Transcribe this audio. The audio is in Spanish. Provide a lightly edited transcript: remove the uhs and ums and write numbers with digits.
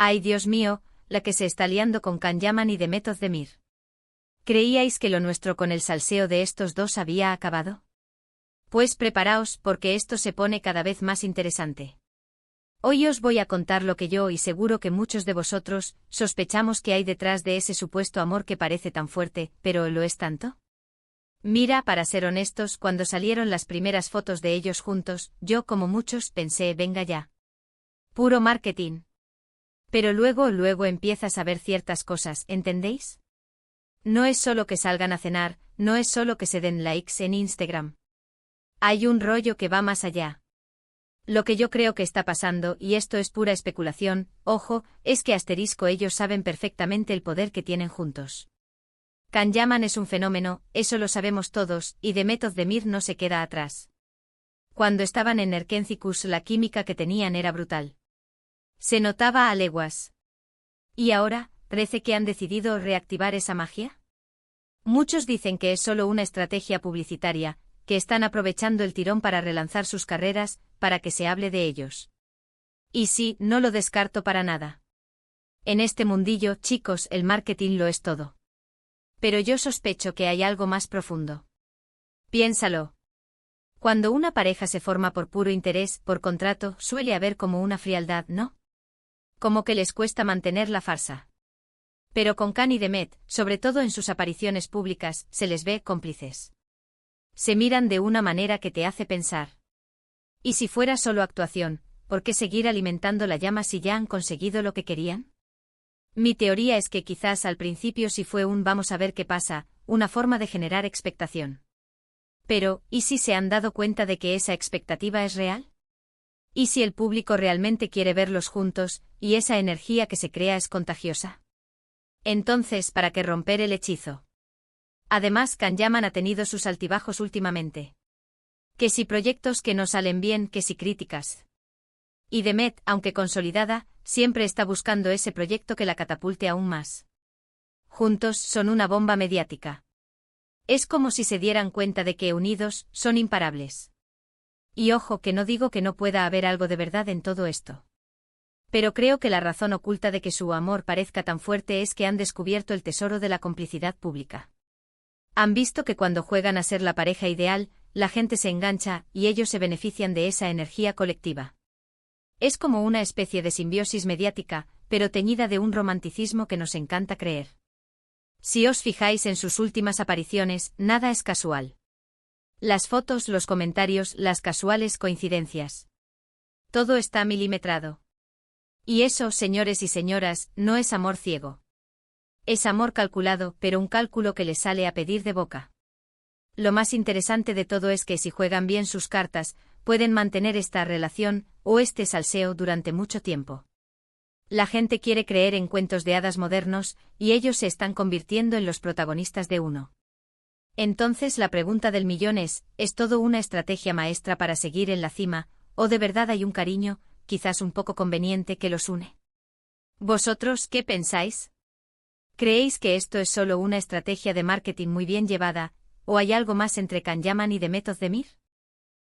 Ay, Dios mío, la que se está liando con Can Yaman y Demet Özdemir. ¿Creíais que lo nuestro con el salseo de estos dos había acabado? Pues preparaos, porque esto se pone cada vez más interesante. Hoy os voy a contar lo que yo y seguro que muchos de vosotros sospechamos que hay detrás de ese supuesto amor que parece tan fuerte, pero ¿lo es tanto? Mira, para ser honestos, cuando salieron las primeras fotos de ellos juntos, yo como muchos pensé, venga ya. Puro marketing. Pero luego empiezas a ver ciertas cosas, ¿entendéis? No es solo que salgan a cenar, no es solo que se den likes en Instagram. Hay un rollo que va más allá. Lo que yo creo que está pasando, y esto es pura especulación, ojo, es que ellos saben perfectamente el poder que tienen juntos. Can Yaman es un fenómeno, eso lo sabemos todos, y Demet Özdemir no se queda atrás. Cuando estaban en Erkencicus la química que tenían era brutal. Se notaba a leguas. ¿Y ahora, parece que han decidido reactivar esa magia? Muchos dicen que es solo una estrategia publicitaria, que están aprovechando el tirón para relanzar sus carreras, para que se hable de ellos. Y sí, no lo descarto para nada. En este mundillo, chicos, el marketing lo es todo. Pero yo sospecho que hay algo más profundo. Piénsalo. Cuando una pareja se forma por puro interés, por contrato, suele haber como una frialdad, ¿no? Como que les cuesta mantener la farsa. Pero con Can y Demet, sobre todo en sus apariciones públicas, se les ve cómplices. Se miran de una manera que te hace pensar. ¿Y si fuera solo actuación, por qué seguir alimentando la llama si ya han conseguido lo que querían? Mi teoría es que quizás al principio sí fue un vamos a ver qué pasa, una forma de generar expectación. Pero, ¿y si se han dado cuenta de que esa expectativa es real? ¿Y si el público realmente quiere verlos juntos, y esa energía que se crea es contagiosa? Entonces, ¿para qué romper el hechizo? Además, Can Yaman ha tenido sus altibajos últimamente. Que si proyectos que no salen bien, que si críticas. Y Demet, aunque consolidada, siempre está buscando ese proyecto que la catapulte aún más. Juntos son una bomba mediática. Es como si se dieran cuenta de que unidos son imparables. Y ojo que no digo que no pueda haber algo de verdad en todo esto. Pero creo que la razón oculta de que su amor parezca tan fuerte es que han descubierto el tesoro de la complicidad pública. Han visto que cuando juegan a ser la pareja ideal, la gente se engancha y ellos se benefician de esa energía colectiva. Es como una especie de simbiosis mediática, pero teñida de un romanticismo que nos encanta creer. Si os fijáis en sus últimas apariciones, nada es casual. Las fotos, los comentarios, las casuales coincidencias. Todo está milimetrado. Y eso, señores y señoras, no es amor ciego. Es amor calculado, pero un cálculo que les sale a pedir de boca. Lo más interesante de todo es que si juegan bien sus cartas, pueden mantener esta relación, o este salseo durante mucho tiempo. La gente quiere creer en cuentos de hadas modernos, y ellos se están convirtiendo en los protagonistas de uno. Entonces la pregunta del millón ¿es todo una estrategia maestra para seguir en la cima, o de verdad hay un cariño, quizás un poco conveniente, que los une? ¿Vosotros qué pensáis? ¿Creéis que esto es solo una estrategia de marketing muy bien llevada, o hay algo más entre Can Yaman y Demet Özdemir?